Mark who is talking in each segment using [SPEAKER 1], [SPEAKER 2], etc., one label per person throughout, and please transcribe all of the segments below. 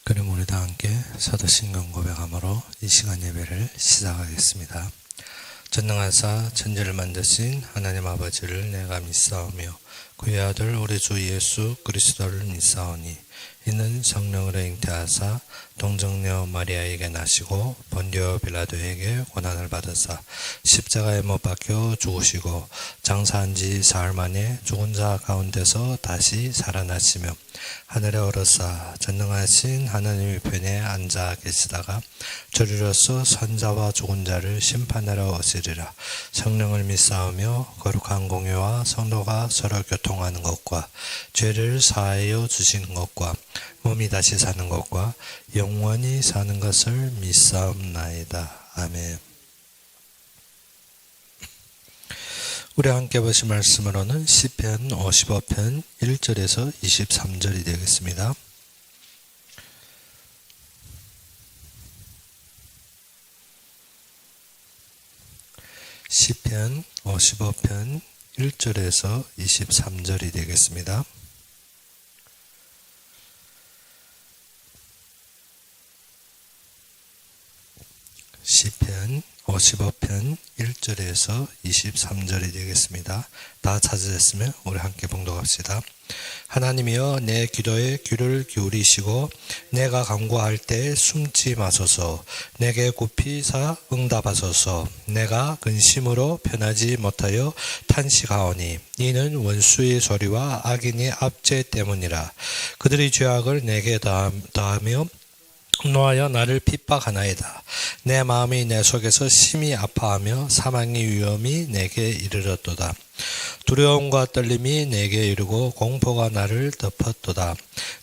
[SPEAKER 1] 그럼 우리 다 함께 사도신경 고백함으로 이 시간 예배를 시작하겠습니다. 전능하사 천지를 만드신 하나님 아버지를 내가 믿사오며 그의 아들 우리 주 예수 그리스도를 믿사오니 이는 성령으로 잉태하사 동정녀 마리아에게 나시고 본디오 빌라도에게 고난을 받으사 십자가에 못 박혀 죽으시고 장사한 지 사흘 만에 죽은 자 가운데서 다시 살아나시며 하늘에 오르사 전능하신 하나님의 편에 앉아 계시다가 저리로서 선자와 죽은 자를 심판하러 오시리라. 성령을 믿사오며 거룩한 공회와 성도가 서로 교통하는 것과 죄를 사하여 주시는 것과 몸이 다시 사는 것과 영원히 사는 것을 믿사옵나이다. 아멘. 우리 함께 보신 말씀으로는 시편 55편 1절에서 23절이 되겠습니다. 시편 55편 1절에서 23절이 되겠습니다. 시편 55편 1절에서 23절이 되겠습니다. 다 찾으셨으면 우리 함께 봉독합시다. 하나님이여 내 기도에 귀를 기울이시고 내가 간구할 때 숨지 마소서. 내게 굽히사 응답하소서. 내가 근심으로 편하지 못하여 탄식하오니 이는 원수의 소리와 악인의 압제 때문이라. 그들이 죄악을 내게 더하며 노하여 나를 핍박하나이다. 내 마음이 내 속에서 심히 아파하며 사망의 위험이 내게 이르렀도다. 두려움과 떨림이 내게 이르고 공포가 나를 덮었도다.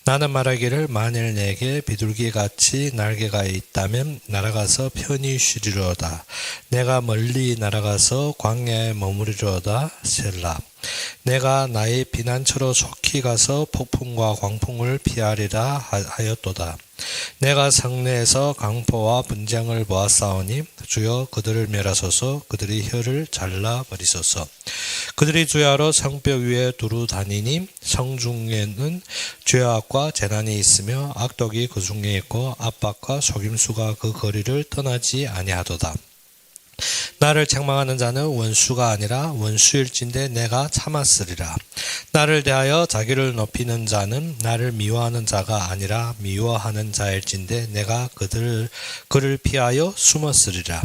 [SPEAKER 1] 나는 말하기를 만일 내게 비둘기같이 날개가 있다면 날아가서 편히 쉬리로다. 내가 멀리 날아가서 광야에 머무리로다. 셀라. 내가 나의 피난처로 속히 가서 폭풍과 광풍을 피하리라 하였도다. 내가 성내에서 강포와 분쟁을 보았사오니 주여 그들을 멸하소서. 그들의 혀를 잘라버리소서. 그들이 주야로 성벽 위에 두루 다니니 성중에는 죄악과 재난이 있으며 악독이 그 중에 있고 압박과 속임수가 그 거리를 떠나지 아니하도다. 나를 책망하는 자는 원수가 아니라 원수일진데 내가 참았으리라. 나를 대하여 자기를 높이는 자는 나를 미워하는 자가 아니라 미워하는 자일진데 내가 그를 피하여 숨었으리라.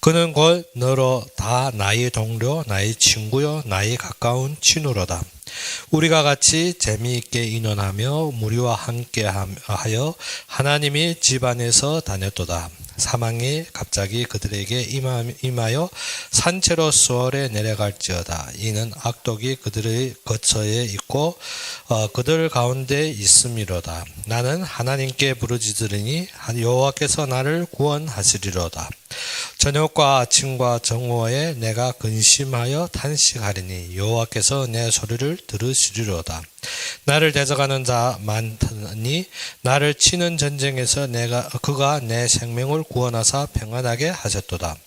[SPEAKER 1] 그는 곧 너로 다 나의 동료, 나의 친구요, 나의 가까운 친구로다. 우리가 같이 재미있게 인원하며 무리와 함께하여 하나님이 집안에서 다녔도다. 사망이 갑자기 그들에게 임하여 산채로 수월에 내려갈지어다. 이는 악독이 그들의 거처에 있고 그들 가운데 있음이로다. 나는 하나님께 부르짖으리니 여호와께서 나를 구원하시리로다. 저녁과 아침과 정오에 내가 근심하여 탄식하리니 여호와께서 내 소리를 들으시리로다. 나를 대적하는 자 많으니 나를 치는 전쟁에서 그가 내 생명을 구원하사 평안하게 하셨도다.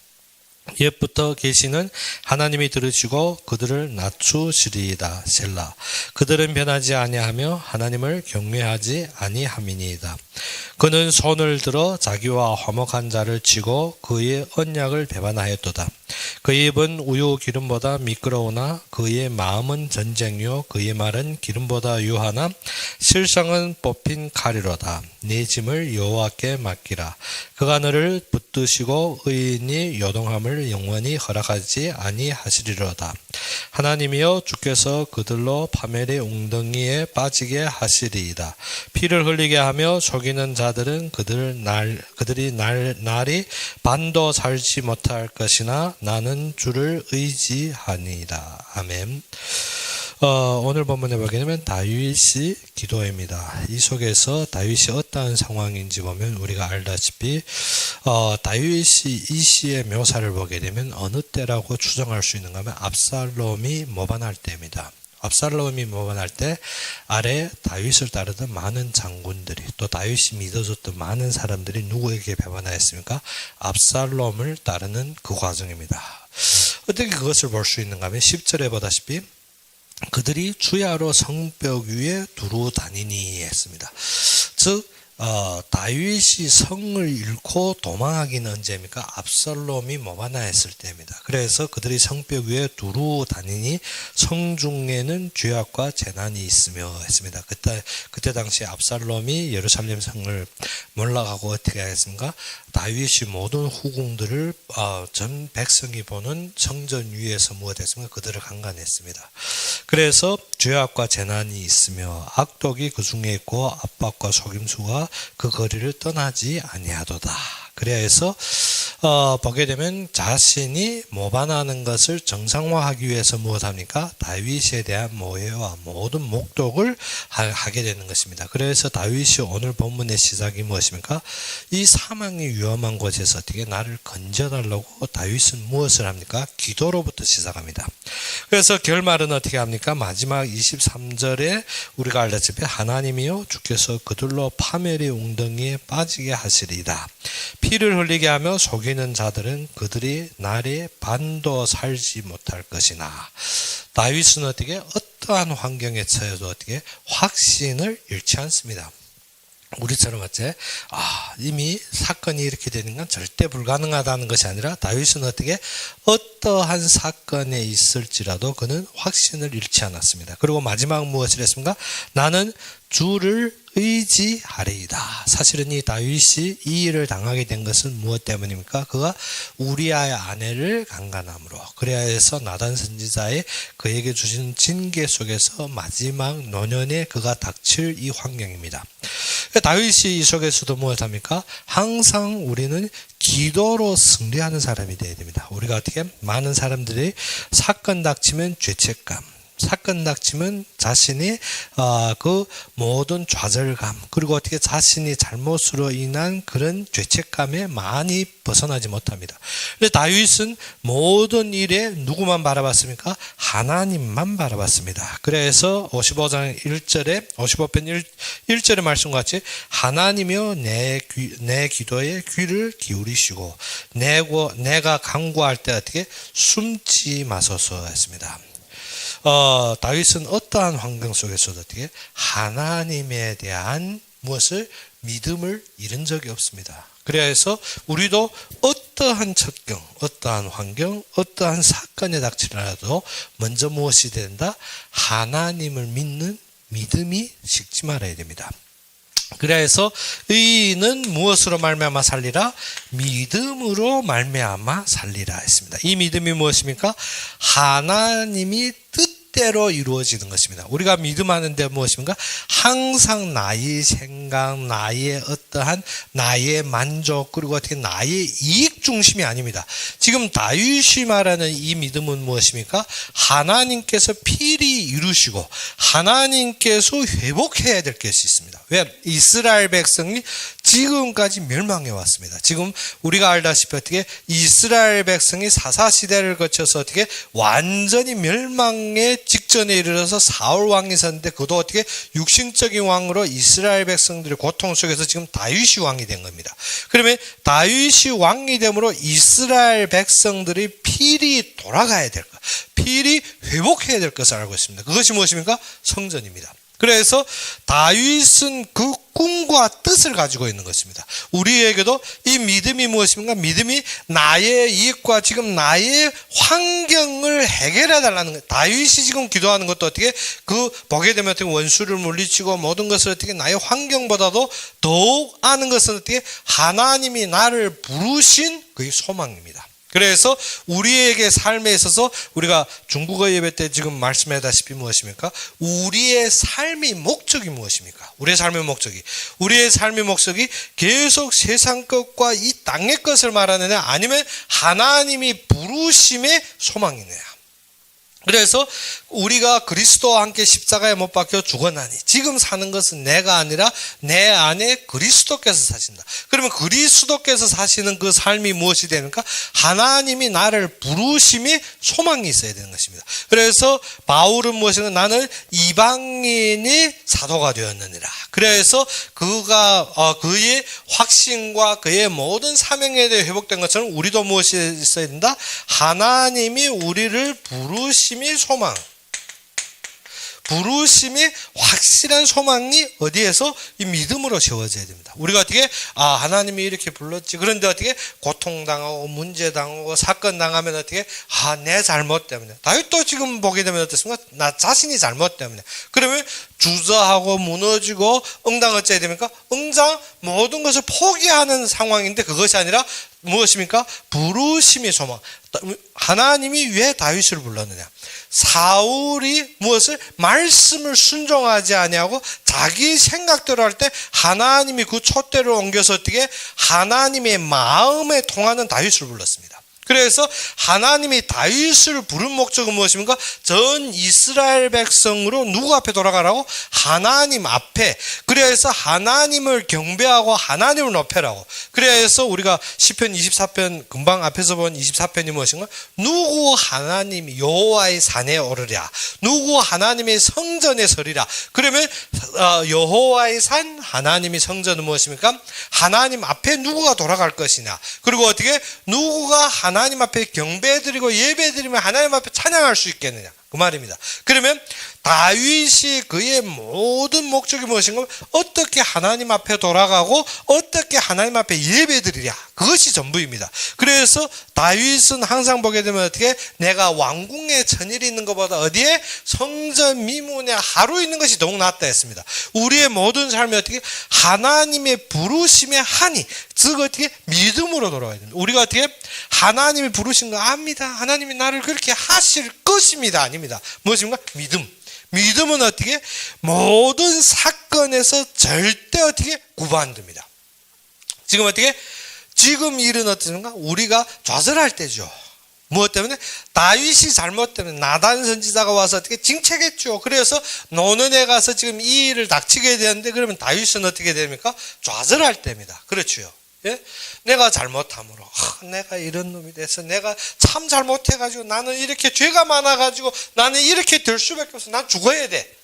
[SPEAKER 1] 옛부터 계시는 하나님이 들으시고 그들을 낮추시리이다. 셀라. 그들은 변하지 아니하며 하나님을 경외하지 아니함이니이다. 그는 손을 들어 자기와 화목한 자를 치고 그의 언약을 배반하였도다. 그의 입은 우유 기름보다 미끄러우나 그의 마음은 전쟁요 그의 말은 기름보다 유하나 실성은 뽑힌 칼이로다. 네 짐을 여호와께 맡기라. 그가 너를 붙드시고 의인이 요동함을 영원히 허락하지 아니하시리로다. 하나님이여 주께서 그들로 파멸의 웅덩이에 빠지게 하시리이다. 피를 흘리게 하며 속이는 자들은 그들이 날이 반도 살지 못할 것이나 나는 주를 의지하니이다. 아멘. 오늘 본문에 보게 되면 다윗의 기도입니다. 이 속에서 다윗이 어떠한 상황인지 보면 우리가 알다시피 다윗이 이 시의 묘사를 보게 되면 어느 때라고 추정할 수 있는가 하면 압살롬이 모반할 때입니다. 압살롬이 모반할 때 아래 다윗을 따르던 많은 장군들이 또 다윗이 믿어줬던 많은 사람들이 누구에게 배반하였습니까? 압살롬을 따르는 그 과정입니다. 어떻게 그것을 볼 수 있는가 하면 10절에 보다시피 그들이 주야로 성벽 위에 두루 다니니 했습니다. 즉 다윗이 성을 잃고 도망하기는 언제입니까? 압살롬이 모반나했을 때입니다. 그래서 그들이 성벽 위에 두루 다니니 성중에는 죄악과 재난이 있으며 했습니다. 그때 당시 압살롬이 예루살렘 성을 몰락하고 어떻게 하겠습니까? 다윗이 모든 후궁들을 전 백성이 보는 성전 위에서 무엇했습니까? 그들을 강간했습니다. 그래서 죄악과 재난이 있으며 악독이 그 중에 있고 압박과 속임수가 그 거리를 떠나지 아니하도다. 그래야 해서 보게 되면 자신이 모반하는 것을 정상화하기 위해서 무엇합니까? 다윗에 대한 모해와 모든 목독을 하게 되는 것입니다. 그래서 다윗이 오늘 본문의 시작이 무엇입니까? 이 사망이 위험한 곳에서 어떻게 나를 건져달라고 다윗은 무엇을 합니까? 기도로부터 시작합니다. 그래서 결말은 어떻게 합니까? 마지막 23절에 우리가 알다시피 하나님이여 주께서 그들로 파멸의 웅덩이에 빠지게 하시리이다. 피를 흘리게 하며 속이는 자들은 그들이 날에 반도 살지 못할 것이나. 다윗은 어떻게 어떠한 환경에 처해도 어떻게 확신을 잃지 않습니다. 우리처럼 어째 이미 사건이 이렇게 되는 건 절대 불가능하다는 것이 아니라 다윗은 어떻게 어떠한 사건에 있을지라도 그는 확신을 잃지 않았습니다. 그리고 마지막 무엇을 했습니까? 나는 주를 의지하리이다. 사실은 이 다윗이 이 일을 당하게 된 것은 무엇 때문입니까? 그가 우리아의 아내를 강간함으로. 그래야 해서 나단 선지자의 그에게 주신 징계 속에서 마지막 노년에 그가 닥칠 이 환경입니다. 다윗이 이 속에서도 무엇합니까? 항상 우리는 기도로 승리하는 사람이 되어야 됩니다. 우리가 어떻게 많은 사람들이 사건 닥치면 죄책감, 사건 닥치면 자신이 그 모든 좌절감, 그리고 어떻게 자신이 잘못으로 인한 그런 죄책감에 많이 벗어나지 못합니다. 그런데 다윗은 모든 일에 누구만 바라봤습니까? 하나님만 바라봤습니다. 그래서 55장 1절에 55편 1절의 말씀과 같이 하나님이여 내 기도에 귀를 기울이시고 내가 간구할 때 어떻게 숨지 마소서 했습니다. 다윗은 어떠한 환경 속에서도 어떻게 하나님에 대한 무엇을 믿음을 잃은 적이 없습니다. 그래서 우리도 어떠한 척경, 어떠한 환경, 어떠한 사건에 닥치더라도 먼저 무엇이 된다? 하나님을 믿는 믿음이 식지 말아야 됩니다. 그래서 의인은 무엇으로 말미암아 살리라? 믿음으로 말미암아 살리라 했습니다. 이 믿음이 무엇입니까? 하나님이 뜻대로 이루어지는 것입니다. 우리가 믿음하는데 무엇입니까? 항상 나의 생각, 나의 어떠한 나의 만족, 그리고 어떻게 나의 이익 중심이 아닙니다. 지금 다윗이 말하는 이 믿음은 무엇입니까? 하나님께서 필히 이루시고 하나님께서 회복해야 될 것이 있습니다. 왜? 이스라엘 백성이 지금까지 멸망해 왔습니다. 지금 우리가 알다시피 어떻게 이스라엘 백성이 사사시대를 거쳐서 어떻게 완전히 멸망의 직전에 이르러서 사울 왕이 섰는데 그도 어떻게 육신적인 왕으로 이스라엘 백성들의 고통 속에서 지금 다윗이 왕이 된 겁니다. 그러면 다윗이 왕이 됨으로 이스라엘 백성들이 필히 돌아가야 될 것, 필히 회복해야 될 것을 알고 있습니다. 그것이 무엇입니까? 성전입니다. 그래서 다윗은 그 꿈과 뜻을 가지고 있는 것입니다. 우리에게도 이 믿음이 무엇입니까? 믿음이 나의 이익과 지금 나의 환경을 해결해 달라는 거예요. 다윗이 지금 기도하는 것도 어떻게 보게 되면 어떻게 원수를 물리치고 모든 것을 어떻게 나의 환경보다도 더욱 아는 것은 어떻게 하나님이 나를 부르신 그의 소망입니다. 그래서 우리에게 삶에 있어서 우리가 중국어 예배 때 지금 말씀하다시피 무엇입니까? 우리의 삶의 목적이 무엇입니까? 우리의 삶의 목적이 계속 세상 것과 이 땅의 것을 말하느냐 아니면 하나님이 부르심의 소망이냐. 그래서 우리가 그리스도와 함께 십자가에 못 박혀 죽었나니 지금 사는 것은 내가 아니라 내 안에 그리스도께서 사신다. 그러면 그리스도께서 사시는 그 삶이 무엇이 됩니까? 하나님이 나를 부르심이 소망이 있어야 되는 것입니다. 그래서 바울은 무엇인가? 나는 이방인이 사도가 되었느니라. 그래서 그가 그의 확신과 그의 모든 사명에 대해 회복된 것처럼 우리도 무엇이 있어야 된다? 하나님이 우리를 부르심이 소망. 부르심의 확실한 소망이 어디에서? 이 믿음으로 세워져야 됩니다. 우리가 어떻게 하나님이 이렇게 불렀지. 그런데 어떻게 고통당하고 문제당하고 사건 당하면 어떻게 내 잘못 때문에. 다윗도 지금 보게 되면 어떻습니까? 나 자신이 잘못 때문에. 그러면 주저하고 무너지고 응당 어찌해야 됩니까? 응당 모든 것을 포기하는 상황인데 그것이 아니라 무엇입니까? 부르심의 소망. 하나님이 왜 다윗을 불렀느냐? 사울이 무엇을? 말씀을 순종하지 아니하고 자기 생각대로 할 때 하나님이 그 촛대를 옮겨서 어떻게 하나님의 마음에 통하는 다윗을 불렀습니다. 그래서 하나님이 다윗을 부른 목적은 무엇입니까? 전 이스라엘 백성으로 누구 앞에 돌아가라고? 하나님 앞에. 그래서 하나님을 경배하고 하나님을 높여라고. 그래서 우리가 시편 24편 금방 앞에서 본 24편이 무엇인가? 누구 하나님 여호와의 산에 오르랴. 누구 하나님의 성전에 서리라. 그러면 여호와의 산 하나님의 성전은 무엇입니까? 하나님 앞에 누구가 돌아갈 것이냐. 그리고 어떻게 누구가 하나님 앞에 경배드리고 예배드리면 하나님 앞에 찬양할 수 있겠느냐 그 말입니다. 그러면 다윗이 그의 모든 목적이 무엇인가? 어떻게 하나님 앞에 돌아가고 어떻게 하나님 앞에 예배드리랴 그것이 전부입니다. 그래서 다윗은 항상 보게 되면 어떻게 내가 왕궁에 천일이 있는 것보다 어디에? 성전 미문에 하루 있는 것이 더욱 낫다 했습니다. 우리의 모든 삶이 어떻게? 하나님의 부르심에 하니 즉 어떻게? 믿음으로 돌아가야 됩니다. 우리가 어떻게? 하나님이 부르신 거 압니다. 하나님이 나를 그렇게 하실 것입니다. 아닙니다. 무엇입니까? 믿음. 믿음은 어떻게? 모든 사건에서 절대 어떻게? 구분 안 됩니다. 지금 어떻게? 지금 일은 어떻습니까? 우리가 좌절할 때죠. 무엇 때문에? 다윗이 잘못 때문에 나단 선지자가 와서 어떻게 징책했죠. 그래서 노년에 가서 지금 이 일을 닥치게 되는데 그러면 다윗은 어떻게 됩니까? 좌절할 때입니다. 그렇죠. 예? 내가 잘못함으로 내가 이런 놈이 돼서 내가 참 잘못해가지고 나는 이렇게 죄가 많아가지고 나는 이렇게 될 수밖에 없어. 난 죽어야 돼.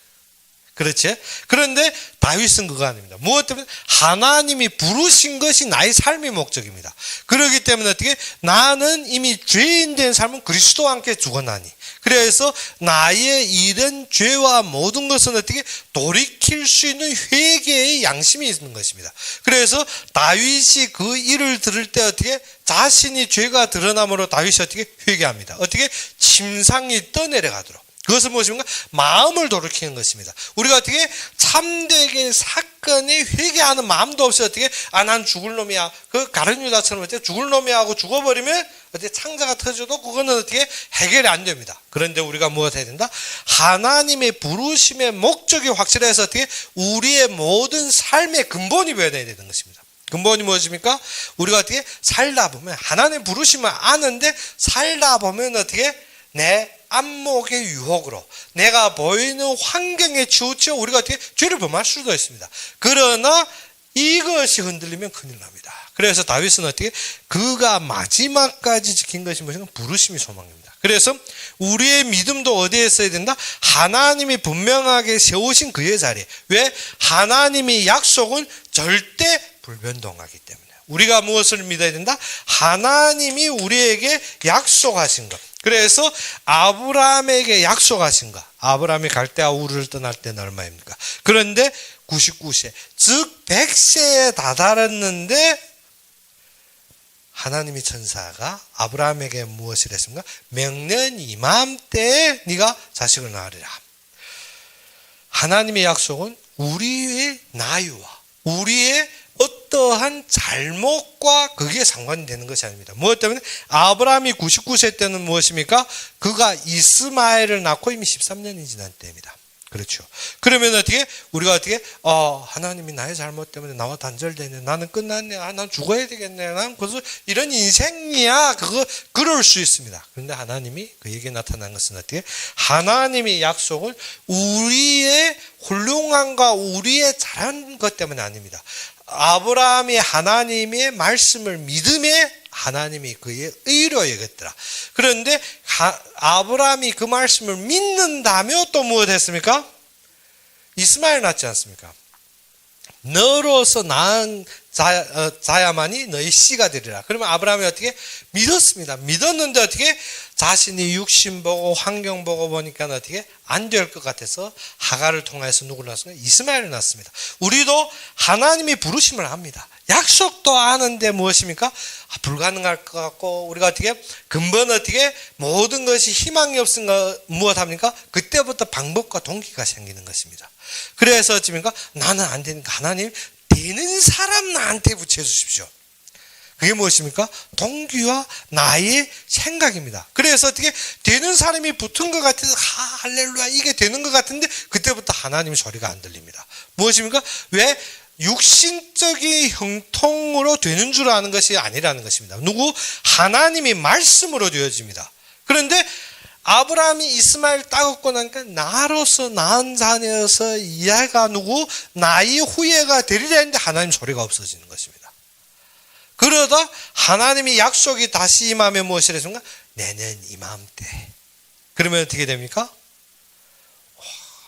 [SPEAKER 1] 그렇지? 그런데 다윗은 그거 아닙니다. 무엇 때문에? 하나님이 부르신 것이 나의 삶의 목적입니다. 그렇기 때문에 어떻게? 나는 이미 죄인 된 삶은 그리스도와 함께 죽어나니. 그래서 나의 이런 죄와 모든 것은 어떻게? 돌이킬 수 있는 회개의 양심이 있는 것입니다. 그래서 다윗이 그 일을 들을 때 어떻게? 자신이 죄가 드러남으로 다윗이 어떻게? 회개합니다. 어떻게? 침상이 떠내려가도록. 그것은 무엇입니까? 마음을 돌이키는 것입니다. 우리가 어떻게 참되게 사건에 회개하는 마음도 없이 어떻게 난 죽을 놈이야. 그 가룟 유다처럼 어떻게 죽을 놈이야 하고 죽어버리면 어떻게 창자가 터져도 그거는 어떻게 해결이 안 됩니다. 그런데 우리가 무엇 해야 된다? 하나님의 부르심의 목적이 확실해서 어떻게 우리의 모든 삶의 근본이 변해야 되는 것입니다. 근본이 무엇입니까? 우리가 어떻게 살다 보면 하나님 부르심을 아는데 살다 보면 어떻게 내 안목의 유혹으로 내가 보이는 환경에 치우쳐 우리가 어떻게 죄를 범할 수도 있습니다. 그러나 이것이 흔들리면 큰일 납니다. 그래서 다윗은 어떻게 그가 마지막까지 지킨 것이 무엇인가? 부르심이 소망입니다. 그래서 우리의 믿음도 어디에 있어야 된다? 하나님이 분명하게 세우신 그의 자리에. 왜? 하나님의 약속은 절대 불변동하기 때문에. 우리가 무엇을 믿어야 된다? 하나님이 우리에게 약속하신 것. 그래서 아브라함에게 약속하신 것. 아브라함이 갈대아 우르를 떠날 때는 얼마입니까? 그런데 99세, 즉 100세에 다다랐는데 하나님의 천사가 아브라함에게 무엇을 했습니까? 명년 이맘때에 네가 자식을 낳으리라. 하나님의 약속은 우리의 나이와 우리의 어떠한 잘못과 그게 상관이 되는 것이 아닙니다. 무엇 때문에? 아브라함이 99세 때는 무엇입니까? 그가 이스마엘을 낳고 이미 13년이 지난 때입니다. 그렇죠. 그러면 어떻게? 우리가 어떻게? 하나님이 나의 잘못 때문에 나와 단절되네. 나는 끝났네. 난 죽어야 되겠네. 난 그래서 이런 인생이야. 그럴 수 있습니다. 그런데 하나님이 그에게 나타난 것은 어떻게? 하나님의 약속은 우리의 훌륭함과 우리의 잘한 것 때문에 아닙니다. 아브라함이 하나님의 말씀을 믿음에 하나님이 그의 의로 여겼더라. 그런데 아브라함이 그 말씀을 믿는다며 또 무엇 했습니까? 이스마엘 낳지 않습니까? 너로서 낳은 자야만이 너의 씨가 되리라. 그러면 아브라함이 어떻게? 믿었습니다. 믿었는데 어떻게? 자신이 육신 보고 환경 보고 보니까 어떻게 안 될 것 같아서 하갈을 통해서 누구를 낳았습니까? 이스마엘을 낳았습니다. 우리도 하나님이 부르심을 합니다. 약속도 아는데 무엇입니까? 불가능할 것 같고 우리가 어떻게 근본 어떻게 모든 것이 희망이 없으니까 무엇 합니까? 그때부터 방법과 동기가 생기는 것입니다. 그래서 어찌입니까? 나는 안 되니까 하나님 되는 사람 나한테 붙여주십시오. 그게 무엇입니까? 동기와 나의 생각입니다. 그래서 어떻게 되는 사람이 붙은 것 같아서 할렐루야 이게 되는 것 같은데 그때부터 하나님 소리가 안 들립니다. 무엇입니까? 왜? 육신적인 형통으로 되는 줄 아는 것이 아니라는 것입니다. 누구? 하나님이 말씀으로 되어집니다. 그런데 아브라함이 이스마엘 따갖고 나니까 나로서 낳은 자녀여서 얘가 누구? 나의 후예가 되리라 했는데 하나님 소리가 없어지는 것입니다. 그러다 하나님이 약속이 다시 임하면 무엇이라 했습니까? 내년 이맘때. 그러면 어떻게 됩니까?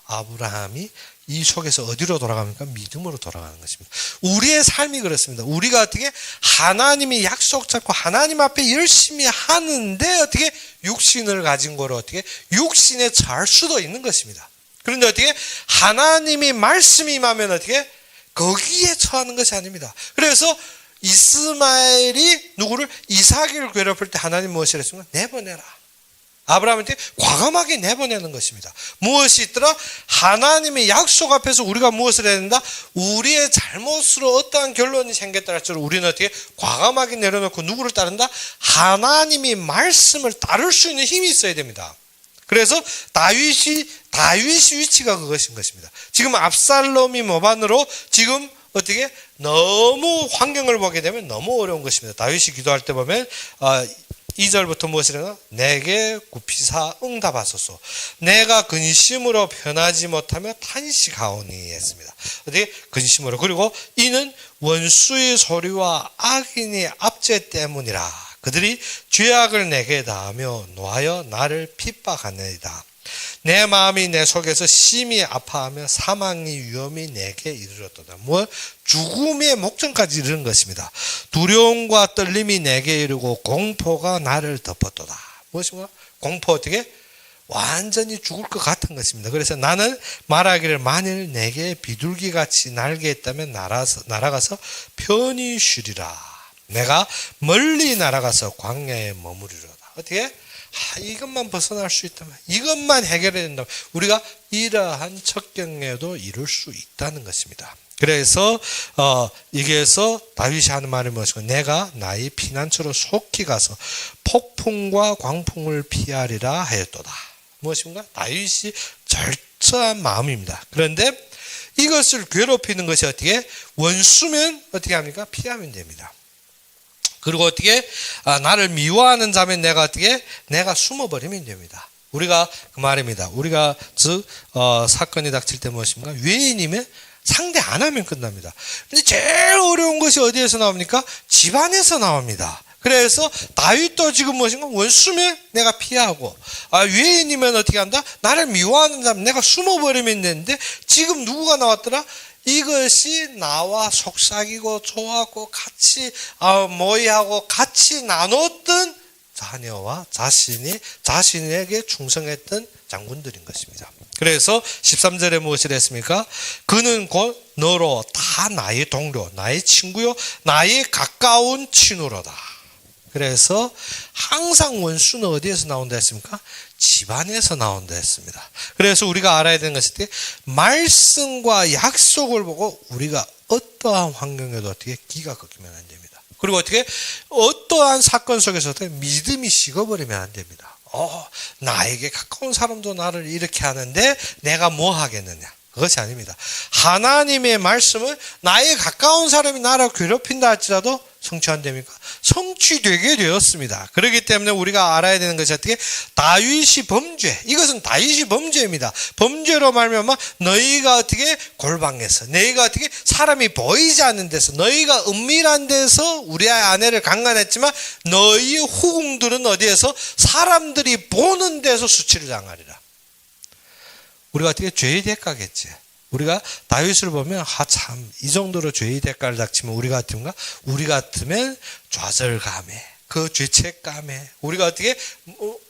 [SPEAKER 1] 아브라함이 이 속에서 어디로 돌아갑니까? 믿음으로 돌아가는 것입니다. 우리의 삶이 그렇습니다. 우리가 어떻게 하나님이 약속 잡고 하나님 앞에 열심히 하는데 어떻게 육신을 가진 거로 어떻게 육신에 처할 수도 있는 것입니다. 그런데 어떻게 하나님이 말씀이 임하면 어떻게 거기에 처하는 것이 아닙니다. 그래서 이스마엘이 누구를 이삭을 괴롭힐 때 하나님 무엇이라 했습니까? 내보내라. 아브라함한테 과감하게 내보내는 것입니다. 무엇이 있더라? 하나님의 약속 앞에서 우리가 무엇을 해야 된다? 우리의 잘못으로 어떠한 결론이 생겼다 할지라도 우리는 어떻게 과감하게 내려놓고 누구를 따른다? 하나님이 말씀을 따를 수 있는 힘이 있어야 됩니다. 그래서 다윗이 위치가 그것인 것입니다. 지금 압살롬이 모반으로 지금 어떻게 너무 환경을 보게 되면 너무 어려운 것입니다. 다윗이 기도할 때 보면 2절부터 무엇이라나? 내게 굽히사 응답하소서. 내가 근심으로 편하지 못하며 탄식하오니 했습니다. 어떻게? 근심으로. 그리고 이는 원수의 소리와 악인의 압제 때문이라. 그들이 죄악을 내게 다하며 노하여 나를 핍박하느니라. 내 마음이 내 속에서 심히 아파하며 사망의 위험이 내게 이르렀도다. 죽음의 목전까지 이르는 것입니다. 두려움과 떨림이 내게 이르고 공포가 나를 덮었도다. 무엇인가? 공포 어떻게? 완전히 죽을 것 같은 것입니다. 그래서 나는 말하기를 만일 내게 비둘기같이 날개 있다면 날아가서 편히 쉬리라. 내가 멀리 날아가서 광야에 머무리로다. 어떻게? 이것만 벗어날 수 있다면, 이것만 해결해야 된다면 우리가 이러한 척경에도 이룰 수 있다는 것입니다. 그래서 여기에서 다윗이 하는 말이 무엇이고 내가 나의 피난처로 속히 가서 폭풍과 광풍을 피하리라 하였도다. 무엇인가? 다윗이 절저한 마음입니다. 그런데 이것을 괴롭히는 것이 어떻게? 원수면 어떻게 합니까? 피하면 됩니다. 그리고 어떻게? 나를 미워하는 자면 내가 어떻게? 내가 숨어버리면 됩니다. 우리가 그 말입니다. 우리가 즉 사건이 닥칠 때 무엇입니까? 외인이면 상대 안 하면 끝납니다. 근데 제일 어려운 것이 어디에서 나옵니까? 집안에서 나옵니다. 그래서 다윗도 지금 무엇인가? 원수면 내가 피하고 외인이면 어떻게 한다? 나를 미워하는 자면 내가 숨어버리면 되는데 지금 누구가 나왔더라? 이것이 나와 속삭이고 좋아하고 같이 모의하고 같이 나눴던 자녀와 자신에게 충성했던 장군들인 것입니다. 그래서 13절에 무엇을 했습니까? 그는 곧 너로 다 나의 동료, 나의 친구요, 나의 가까운 친구로다. 그래서 항상 원수는 어디에서 나온다 했습니까? 집안에서 나온다 했습니다. 그래서 우리가 알아야 되는 것이 말씀과 약속을 보고 우리가 어떠한 환경에도 어떻게 기가 꺾이면 안 됩니다. 그리고 어떻게 어떠한 사건 속에서 어떻게 믿음이 식어버리면 안 됩니다. 나에게 가까운 사람도 나를 이렇게 하는데 내가 뭐 하겠느냐. 그것이 아닙니다. 하나님의 말씀은 나의 가까운 사람이 나를 괴롭힌다 할지라도 성취 안 됩니까? 성취되게 되었습니다. 그렇기 때문에 우리가 알아야 되는 것이 어떻게? 다윗이 범죄. 이것은 다윗이 범죄입니다. 범죄로 말미암아 너희가 어떻게 골방에서, 너희가 어떻게 사람이 보이지 않는 데서, 너희가 은밀한 데서 우리 아내를 강간했지만 너희 후궁들은 어디에서 사람들이 보는 데서 수치를 당하리라. 우리가 어떻게 죄의 대가겠지. 우리가 다윗을 보면 참 이 정도로 죄의 대가를 닥치면 우리 같으면 좌절감에 그 죄책감에 우리가 어떻게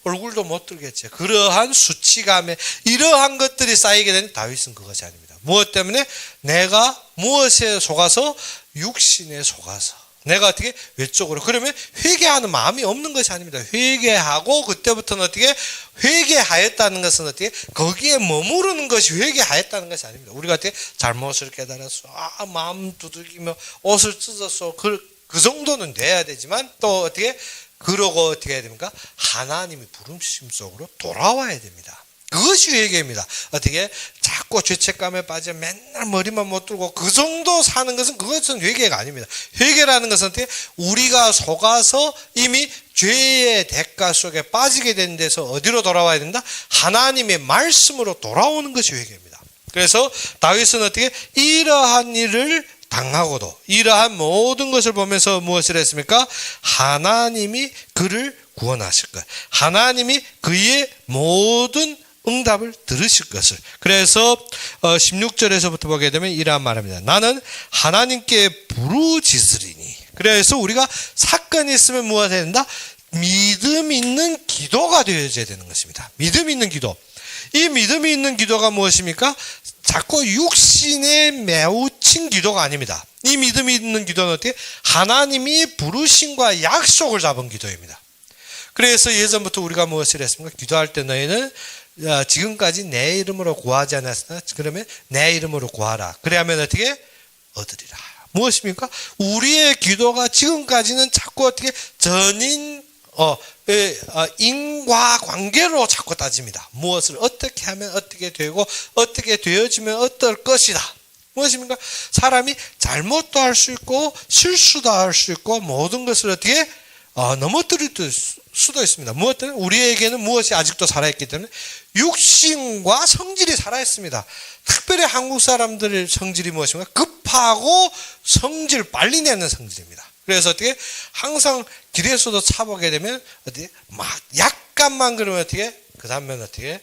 [SPEAKER 1] 얼굴도 못 들겠죠. 그러한 수치감에 이러한 것들이 쌓이게 된 다윗은 그것이 아닙니다. 무엇 때문에? 내가 무엇에 속아서? 육신에 속아서. 내가 어떻게? 외적으로. 그러면 회개하는 마음이 없는 것이 아닙니다. 회개하고 그때부터는 어떻게? 회개하였다는 것은 어떻게? 거기에 머무르는 것이 회개하였다는 것이 아닙니다. 우리가 어떻게? 잘못을 깨달았어. 마음 두들기며 옷을 찢었어. 그 정도는 돼야 되지만 또 어떻게? 그러고 어떻게 해야 됩니까? 하나님의 부르심 속으로 돌아와야 됩니다. 그것이 회개입니다. 어떻게? 자꾸 죄책감에 빠져 맨날 머리만 못 들고 그 정도 사는 것은 그것은 회개가 아닙니다. 회개라는 것은 어떻게? 우리가 속아서 이미 죄의 대가 속에 빠지게 된 데서 어디로 돌아와야 된다? 하나님의 말씀으로 돌아오는 것이 회개입니다. 그래서 다윗은 어떻게? 이러한 일을 당하고도 이러한 모든 것을 보면서 무엇을 했습니까? 하나님이 그를 구원하실 것. 하나님이 그의 모든 응답을 들으실 것을. 그래서 16절에서부터 보게 되면 이러한 말합니다. 나는 하나님께 부르짖으리니. 그래서 우리가 사건이 있으면 무엇을 해야 된다? 믿음 있는 기도가 되어져야 되는 것입니다. 믿음 있는 기도. 이 믿음이 있는 기도가 무엇입니까? 자꾸 육신에 매우친 기도가 아닙니다. 이 믿음이 있는 기도는 어떻게? 하나님이 부르심과 약속을 잡은 기도입니다. 그래서 예전부터 우리가 무엇을 했습니까? 기도할 때 너희는 지금까지 내 이름으로 구하지 않았으나 그러면 내 이름으로 구하라. 그래야면 어떻게? 얻으리라. 무엇입니까? 우리의 기도가 지금까지는 자꾸 어떻게? 전인 인과관계로 자꾸 따집니다. 무엇을 어떻게 하면 어떻게 되고 어떻게 되어지면 어떨 것이다. 무엇입니까? 사람이 잘못도 할 수 있고 실수도 할 수 있고 모든 것을 어떻게 넘어뜨릴 수도 있습니다. 무엇 때문에? 우리에게는 무엇이 아직도 살아있기 때문에 육신과 성질이 살아있습니다. 특별히 한국 사람들의 성질이 무엇입니까? 급하고 성질 빨리 내는 성질입니다. 그래서 어떻게? 항상 길에서도 차보게 되면 어떻게? 막 약간만 그러면 어떻게? 그 다음엔 어떻게?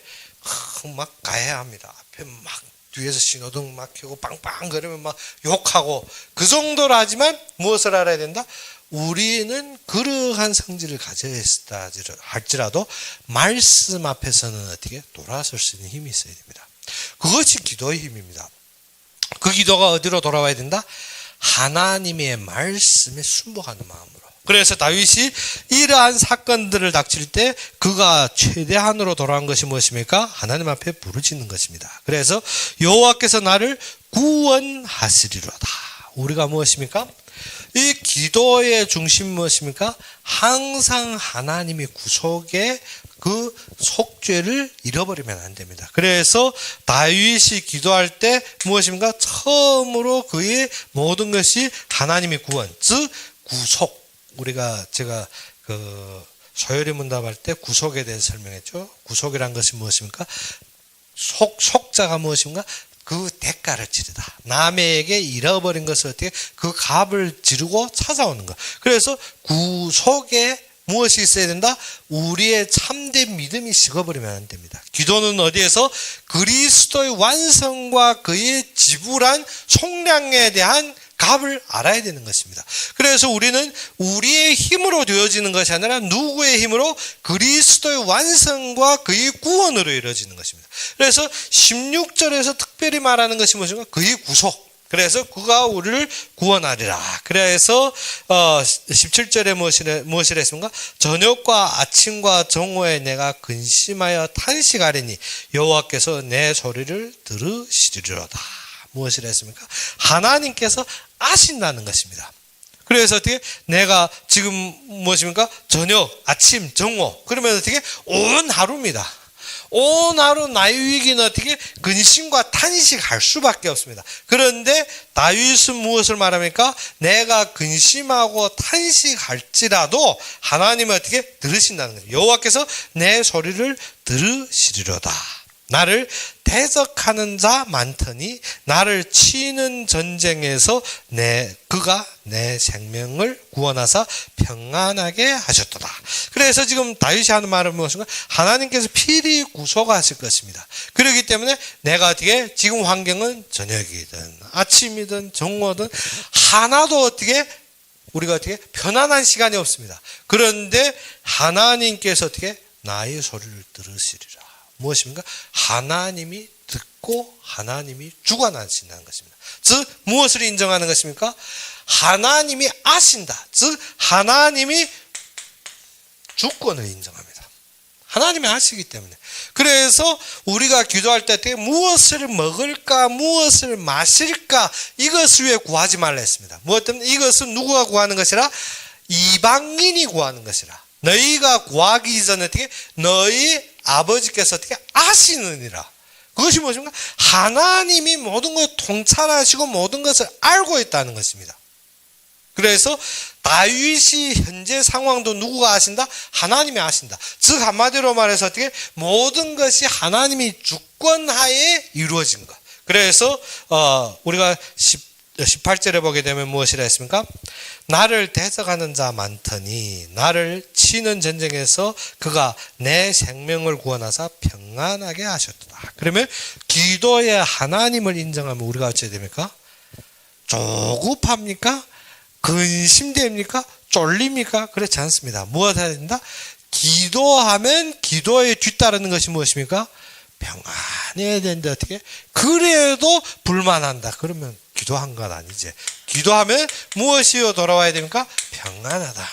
[SPEAKER 1] 막 가야 합니다. 앞에 막 뒤에서 신호등 막 켜고 빵빵 그러면 막 욕하고 그 정도로 하지만 무엇을 알아야 된다? 우리는 그러한 성질을 가져야 했다 할지라도 말씀 앞에서는 어떻게? 돌아설 수 있는 힘이 있어야 됩니다. 그것이 기도의 힘입니다. 그 기도가 어디로 돌아와야 된다? 하나님의 말씀에 순복하는 마음으로. 그래서 다윗이 이러한 사건들을 닥칠 때 그가 최대한으로 돌아온 것이 무엇입니까? 하나님 앞에 부르짖는 것입니다. 그래서 여호와께서 나를 구원하시리로다. 우리가 무엇입니까? 이 기도의 중심 무엇입니까? 항상 하나님의 구속에 그 속죄를 잃어버리면 안 됩니다. 그래서 다윗이 기도할 때 무엇입니까? 처음으로 그의 모든 것이 하나님의 구원, 즉 구속. 제가 소요리 문답할 때 구속에 대해서 설명했죠. 구속이란 것이 무엇입니까? 속자가 무엇입니까? 그 대가를 치르다. 남에게 잃어버린 것을 어떻게 그 값을 지르고 찾아오는 것. 그래서 구속에 무엇이 있어야 된다? 우리의 참된 믿음이 식어버리면 안 됩니다. 기도는 어디에서? 그리스도의 완성과 그의 지불한 속량에 대한 값을 알아야 되는 것입니다. 그래서 우리는 우리의 힘으로 되어지는 것이 아니라 누구의 힘으로? 그리스도의 완성과 그의 구원으로 이루어지는 것입니다. 그래서 16절에서 특별히 말하는 것이 무엇인가? 그의 구속. 그래서 그가 우리를 구원하리라. 그래서 17절에 무엇을 했습니까? 저녁과 아침과 정오에 내가 근심하여 탄식하리니 여호와께서 내 소리를 들으시리로다. 무엇을 했습니까? 하나님께서 아신다는 것입니다. 그래서 어떻게? 내가 지금 무엇입니까? 저녁, 아침, 정오. 그러면 어떻게? 온 하루입니다. 온 하루 나의 위기는 어떻게? 근심과 탄식할 수밖에 없습니다. 그런데 다윗은 무엇을 말합니까? 내가 근심하고 탄식할지라도 하나님은 어떻게? 들으신다는 거예요. 여호와께서 내 소리를 들으시리로다. 나를 대적하는 자 많더니 나를 치는 전쟁에서 그가 내 생명을 구원하사 평안하게 하셨도다. 그래서 지금 다윗이 하는 말은 무엇인가? 하나님께서 필히 구속하실 것입니다. 그렇기 때문에 내가 어떻게 지금 환경은 저녁이든 아침이든 정오든 하나도 어떻게 우리가 어떻게 편안한 시간이 없습니다. 그런데 하나님께서 어떻게 나의 소리를 들으시리라. 무엇입니까? 하나님이 듣고 하나님이 주관하신다는 것입니다. 즉 무엇을 인정하는 것입니까? 하나님이 아신다. 즉 하나님이 주권을 인정합니다. 하나님이 아시기 때문에. 그래서 우리가 기도할 때 무엇을 먹을까 무엇을 마실까 이것을 위해 구하지 말라 했습니다. 무엇 때문에? 이것은 누구가 구하는 것이라? 이방인이 구하는 것이라. 너희가 구하기 전에 어떻게? 너희 아버지께서 어떻게 아시느니라. 그것이 무엇입니까? 하나님이 모든 것을 통찰하시고 모든 것을 알고 있다는 것입니다. 그래서 다윗이 현재 상황도 누구가 아신다? 하나님이 아신다. 즉 한마디로 말해서 어떻게? 모든 것이 하나님이 주권하에 이루어진 것. 그래서 우리가 18절에 보게 되면 무엇이라 했습니까? 나를 대적하는 자 많더니 나를 치는 전쟁에서 그가 내 생명을 구원하사 평안하게 하셨다. 그러면 기도에 하나님을 인정하면 우리가 어찌해야 됩니까? 조급합니까? 근심됩니까? 쫄립니까? 그렇지 않습니다. 무엇 해야 된다? 기도하면 기도에 뒤따르는 것이 무엇입니까? 평안해야 되는데 어떻게? 그래도 불만한다. 그러면 기도한 건 아니지. 기도하면 무엇이요 돌아와야 됩니까? 평안하다.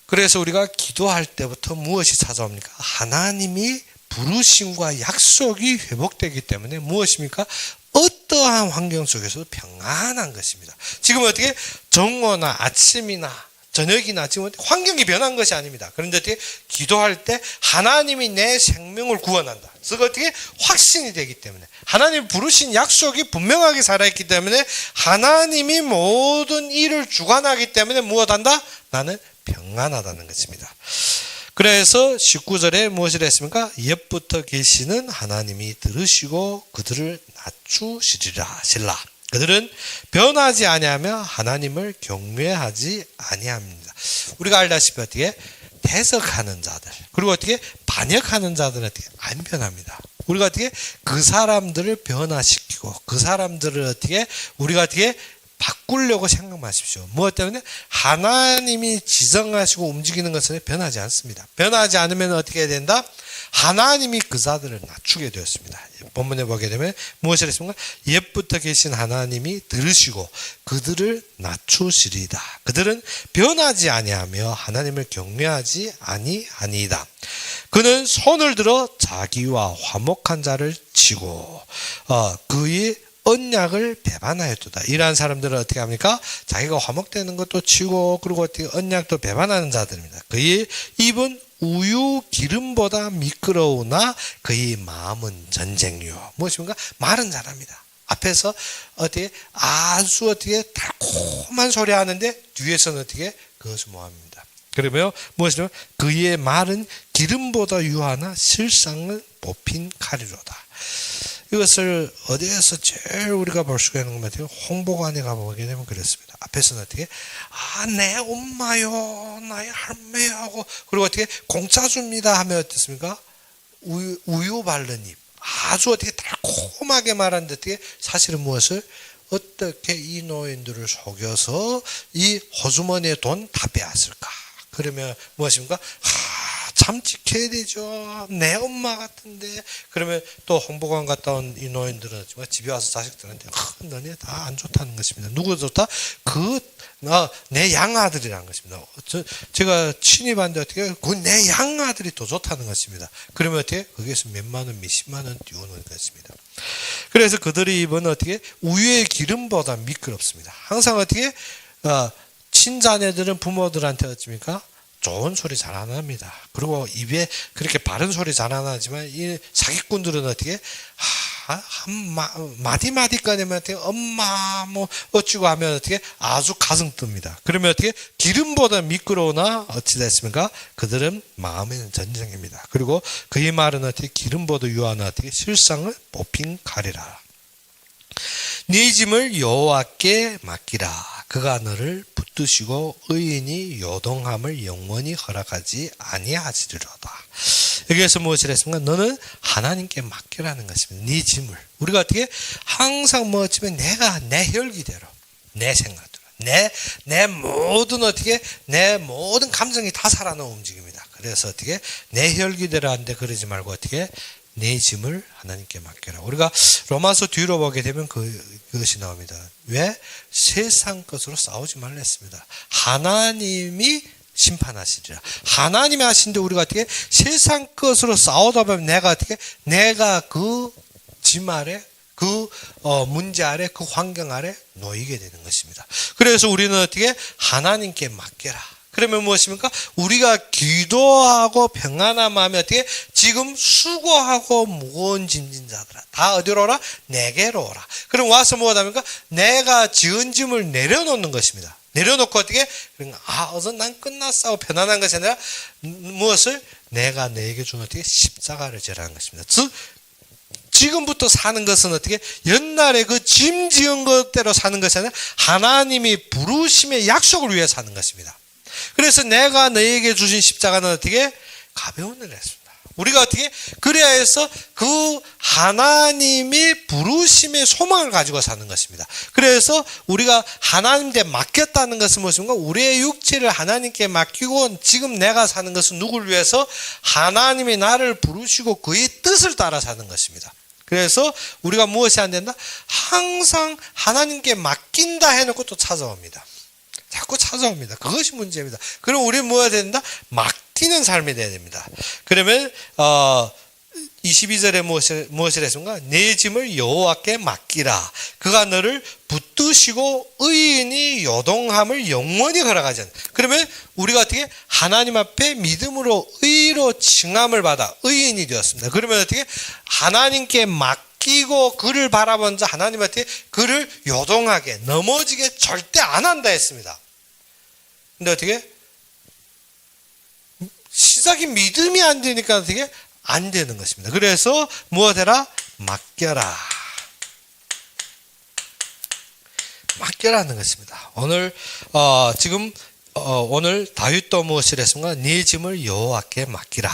[SPEAKER 1] 그래서 우리가 기도할 때부터 무엇이 찾아옵니까? 하나님이 부르심과 약속이 회복되기 때문에 무엇입니까? 어떠한 환경 속에서도 평안한 것입니다. 지금 어떻게 정오나 아침이나 저녁이나 지금 환경이 변한 것이 아닙니다. 그런데 어떻게 기도할 때 하나님이 내 생명을 구원한다. 즉 어떻게 확신이 되기 때문에 하나님 부르신 약속이 분명하게 살아있기 때문에 하나님이 모든 일을 주관하기 때문에 무엇한다? 나는 평안하다는 것입니다. 그래서 19절에 무엇을 했습니까? 옛부터 계시는 하나님이 들으시고 그들을 낮추시리라. 실라. 그들은 변하지 아니하며 하나님을 경외하지 아니합니다. 우리가 알다시피 어떻게 대적하는 자들 그리고 어떻게 반역하는 자들은 어떻게 안 변합니다. 우리가 어떻게 그 사람들을 변화시키고 그 사람들을 어떻게 우리가 어떻게 바꾸려고 생각 마십시오. 무엇 때문에? 하나님이 지정하시고 움직이는 것은 변하지 않습니다. 변하지 않으면 어떻게 해야 된다? 하나님이 그 자들을 낮추게 되었습니다. 본문에 보게 되면 무엇을 했습니까? 옛부터 계신 하나님이 들으시고 그들을 낮추시리다. 그들은 변하지 아니하며 하나님을 경외하지 아니하니이다. 그는 손을 들어 자기와 화목한 자를 치고 그의 언약을 배반하였도다. 이러한 사람들은 어떻게 합니까? 자기가 화목되는 것도 치고 그리고 어떻게 언약도 배반하는 자들입니다. 그의 입은 우유 기름보다 미끄러우나 그의 마음은 전쟁이요. 무엇입니까? 말은 잘합니다. 앞에서 어떻게 아주 어떻게 달콤한 소리 하는데 뒤에서는 어떻게 그것을 모합니다. 그러면 무엇이냐면 그의 말은 기름보다 유하나 실상을 뽑힌 칼이로다. 이것을 어디에서 제일 우리가 볼 수가 있는 것 같아요. 홍보관에 가보게 되면 그렇습니다. 앞에서는 어떻게 내 엄마요 나의 할매하고 그리고 어떻게 공짜 줍니다 하면 어떻습니까? 우유 바른 입 아주 어떻게 달콤하게 말하는데 어떻게 사실은 무엇을 어떻게 이 노인들을 속여서 이 호주머니에 돈 다 빼앗을까? 그러면 무엇입니까? 참 지켜야 되죠. 내 엄마 같은데. 그러면 또 홍보관 갔다 온 이 노인들은 집에 와서 자식들한테 너네 다 안 좋다는 것입니다. 누구 좋다? 내 양아들이라는 것입니다. 제가 친입한데 어떻게 그 내 양아들이 더 좋다는 것입니다. 그러면 어떻게 거기에서 몇만 원, 몇십만 원 띄우는 것입니다. 그래서 그들의 입은 어떻게 우유의 기름보다 미끄럽습니다. 항상 어떻게 친자녀들은 부모들한테 어떻습니까? 좋은 소리 잘 안 합니다. 그리고 입에 그렇게 바른 소리 잘 안 하지만 이 사기꾼들은 어떻게 마디마디 꺼내면 어떻게 엄마 뭐 어찌고 하면 어떻게 아주 가슴 뜹니다. 그러면 어떻게 기름보다 미끄러우나 어찌 됐습니까? 그들은 마음에는 전쟁입니다. 그리고 그의 말은 어떻게 기름보다 유하나 어떻게 실상을 뽑힌 칼이라. 네 짐을 여호와께 맡기라. 그가 너를 붙드시고 의인이 요동함을 영원히 허락하지 아니하시리로다. 여기에서 무엇을 했습니까? 너는 하나님께 맡기라는 것입니다. 네 짐을. 우리가 어떻게 항상 뭐 어쩌면 내가 내 혈기대로 내 생각대로 내 모든 어떻게 내 모든 감정이 다 살아나는 움직입니다. 그래서 어떻게 내 혈기대로 하는데 그러지 말고 어떻게 내 짐을 하나님께 맡겨라. 우리가 로마서 뒤로 보게 되면 그것이 나옵니다. 왜? 세상 것으로 싸우지 말라 했습니다. 하나님이 심판하시리라. 하나님이 하신데 우리가 어떻게 세상 것으로 싸우다 보면 내가 그 짐 아래 그 문제 아래 그 환경 아래 놓이게 되는 것입니다. 그래서 우리는 어떻게 하나님께 맡겨라. 그러면 무엇입니까? 우리가 기도하고 평안한 마음에 어떻게 지금 수고하고 무거운 짐진 자들아 다 어디로 오라? 내게로 오라. 그럼 와서 무엇 합니까? 내가 지은 짐을 내려놓는 것입니다. 내려놓고 어떻게? 어서 난 끝났어. 편안한 것이 아니라 무엇을? 내가 내게 준 어떻게? 십자가를 지라는 것입니다. 즉 지금부터 사는 것은 어떻게? 옛날에 그 짐 지은 것대로 사는 것이 아니라 하나님이 부르심의 약속을 위해 사는 것입니다. 그래서 내가 너에게 주신 십자가는 어떻게? 가벼운 일을 했습니다. 우리가 어떻게? 그래야 해서 그 하나님이 부르심의 소망을 가지고 사는 것입니다. 그래서 우리가 하나님께 맡겼다는 것은 무엇인가? 우리의 육체를 하나님께 맡기고 지금 내가 사는 것은 누구를 위해서? 하나님이 나를 부르시고 그의 뜻을 따라 사는 것입니다. 그래서 우리가 무엇이 안 된다? 항상 하나님께 맡긴다 해놓고 또 찾아옵니다. 자꾸 찾아옵니다. 그것이 문제입니다. 그럼 우리는 뭐가 된다? 맡기는 삶이 돼야 됩니다. 그러면 22절에 무엇을 했습니까? 내 짐을 여호와께 맡기라. 그가 너를 붙드시고 의인이 요동함을 영원히 허락하지 않는다. 그러면 우리가 어떻게 하나님 앞에 믿음으로 의로 칭함을 받아 의인이 되었습니다. 그러면 어떻게 하나님께 맡기고 그를 바라본 자 하나님한테 그를 요동하게 넘어지게 절대 안 한다 했습니다. 근데 어떻게? 시작이 믿음이 안 되니까 어떻게? 안 되는 것입니다. 그래서 무엇해라? 맡겨라. 맡겨라는 것입니다. 오늘 오늘 다윗도 무엇을 했습니까? 네 짐을 여호와께 맡기라.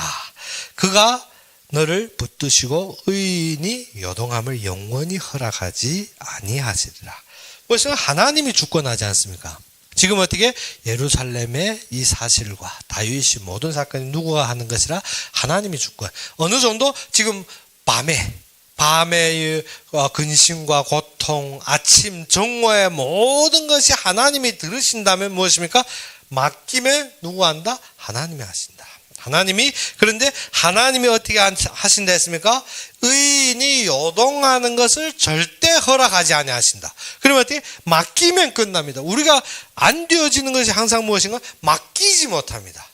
[SPEAKER 1] 그가 너를 붙드시고 의인이 요동함을 영원히 허락하지 아니하시리라. 벌써 하나님이 주권하지 않습니까? 지금 어떻게 예루살렘의 이 사실과 다윗이 모든 사건이 누구가 하는 것이라 하나님이 주권. 어느 정도 지금 밤의 근심과 고통, 아침 정오의 모든 것이 하나님이 들으신다면 무엇입니까? 맡기면 누구가 한다? 하나님이 하신다. 그런데 하나님이 어떻게 하신다 했습니까? 의인이 요동하는 것을 절대 허락하지 아니하신다. 그러면 어떻게? 맡기면 끝납니다. 우리가 안 되어지는 것이 항상 무엇인가? 맡기지 못합니다.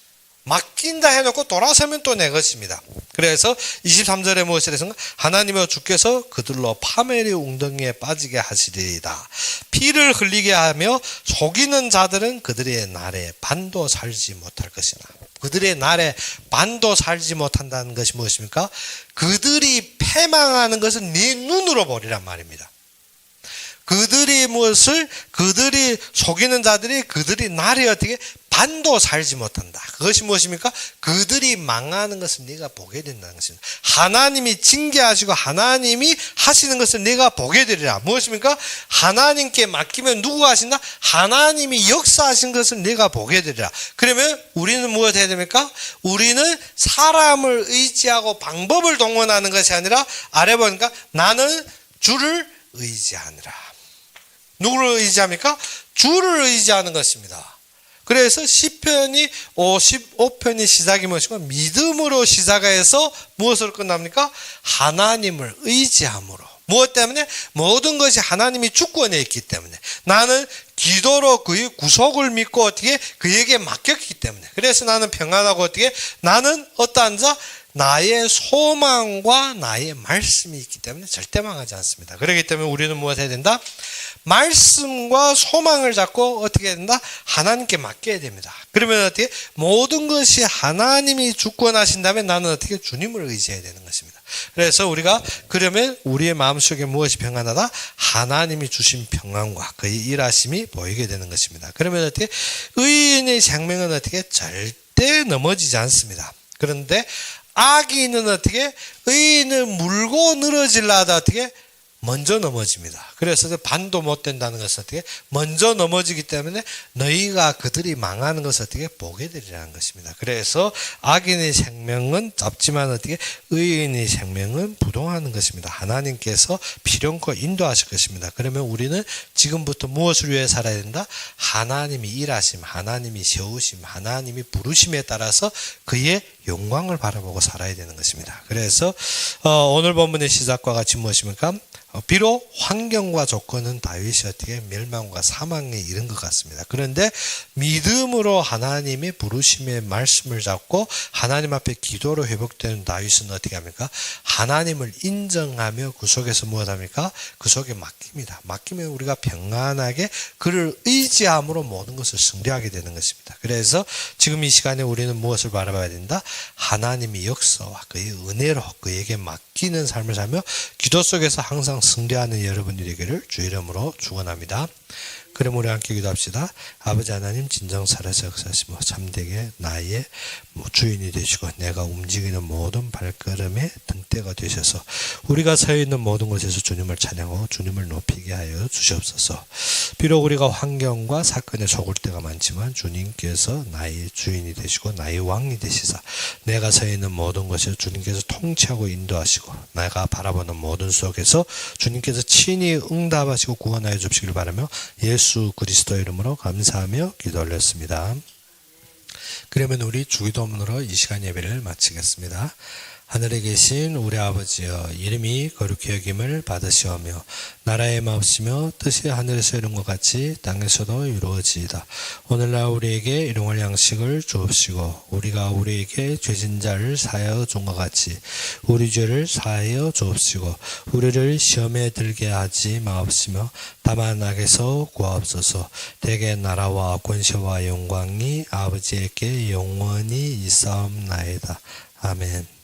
[SPEAKER 1] 맡긴다 해놓고 돌아서면 또 내 것입니다. 그래서 23절에 무엇을 했습니까? 하나님의 주께서 그들로 파멸의 웅덩이에 빠지게 하시리이다. 피를 흘리게 하며 속이는 자들은 그들의 날에 반도 살지 못할 것이나. 그들의 날에 반도 살지 못한다는 것이 무엇입니까? 그들이 패망하는 것은 네 눈으로 보리란 말입니다. 그들이 속이는 자들이 그들이 날에 어떻게 반도 살지 못한다. 그것이 무엇입니까? 그들이 망하는 것을 네가 보게 된다는 것입니다. 하나님이 징계하시고 하나님이 하시는 것을 네가 보게 되리라. 무엇입니까? 하나님께 맡기면 누구가 하신다? 하나님이 역사하신 것을 네가 보게 되리라. 그러면 우리는 무엇 해야 됩니까? 우리는 사람을 의지하고 방법을 동원하는 것이 아니라 아래 보니까 나는 주를 의지하느라. 누구를 의지합니까? 주를 의지하는 것입니다. 그래서 시편이 55편이 시작이 무엇인가? 믿음으로 시작해서 무엇으로 끝납니까? 하나님을 의지함으로. 무엇 때문에? 모든 것이 하나님이 주권에 있기 때문에. 나는 기도로 그의 구속을 믿고 어떻게 그에게 맡겼기 때문에. 그래서 나는 평안하고 어떻게 나는 어떠한 자? 나의 소망과 나의 말씀이 있기 때문에 절대 망하지 않습니다. 그렇기 때문에 우리는 무엇 해야 된다? 말씀과 소망을 잡고 어떻게 해야 된다? 하나님께 맡겨야 됩니다. 그러면 어떻게? 모든 것이 하나님이 주권하신다면 나는 어떻게? 주님을 의지해야 되는 것입니다. 그래서 우리가 그러면 우리의 마음속에 무엇이 평안하다? 하나님이 주신 평안과 그의 일하심이 보이게 되는 것입니다. 그러면 어떻게? 의인의 생명은 어떻게? 절대 넘어지지 않습니다. 그런데 악인은 어떻게? 의인을 물고 늘어질라 하다 어떻게? 먼저 넘어집니다. 그래서 반도 못 된다는 것은 어떻게 먼저 넘어지기 때문에 너희가 그들이 망하는 것을 어떻게 보게 되리라는 것입니다. 그래서 악인의 생명은 짧지만 어떻게 의인의 생명은 부동하는 것입니다. 하나님께서 필요코 인도하실 것입니다. 그러면 우리는 지금부터 무엇을 위해 살아야 된다? 하나님이 일하심, 하나님이 세우심, 하나님이 부르심에 따라서 그의 영광을 바라보고 살아야 되는 것입니다. 그래서 오늘 본문의 시작과 같이 무엇입니까? 비록 환경과 조건은 다윗이 어떻게 멸망과 사망에 이른 것 같습니다. 그런데 믿음으로 하나님의 부르심의 말씀을 잡고 하나님 앞에 기도로 회복되는 다윗은 어떻게 합니까? 하나님을 인정하며 그 속에서 무엇합니까? 그 속에 맡깁니다. 맡기면 우리가 평안하게 그를 의지함으로 모든 것을 승리하게 되는 것입니다. 그래서 지금 이 시간에 우리는 무엇을 바라봐야 된다? 하나님의 역사와 그의 은혜로 그에게 맡기는 삶을 살며 기도 속에서 항상 승리하는 여러분들이 되기를 주 이름으로 축원합니다. 그럼 우리 함께 기도합시다. 아버지 하나님 진정 살아서 역사하시며 참되게 나의 주인이 되시고 내가 움직이는 모든 발걸음의 등대가 되셔서 우리가 서 있는 모든 곳에서 주님을 찬양하고 주님을 높이게 하여 주시옵소서. 비록 우리가 환경과 사건에 속을 때가 많지만 주님께서 나의 주인이 되시고 나의 왕이 되시사 내가 서 있는 모든 곳에서 주님께서 통치하고 인도하시고 내가 바라보는 모든 속에서 주님께서 친히 응답하시고 구원하여 주시길 바라며 예수 그리스도 이름으로 감사하며 기도 올렸습니다. 그러면 우리 주기도문으로 이 시간 예배를 마치겠습니다. 하늘에 계신 우리 아버지여 이름이 거룩히 여김을 받으시오며 나라의 마옵시며 뜻이 하늘에서 이룬 것 같이 땅에서도 이루어지이다. 오늘날 우리에게 일용할 양식을 주옵시고 우리가 우리에게 죄진 자를 사하여 준 것 같이 우리 죄를 사하여 주옵시고 우리를 시험에 들게 하지 마옵시며 다만 악에서 구하옵소서. 대개 나라와 권세와 영광이 아버지에게 영원히 있사옵나이다. 아멘.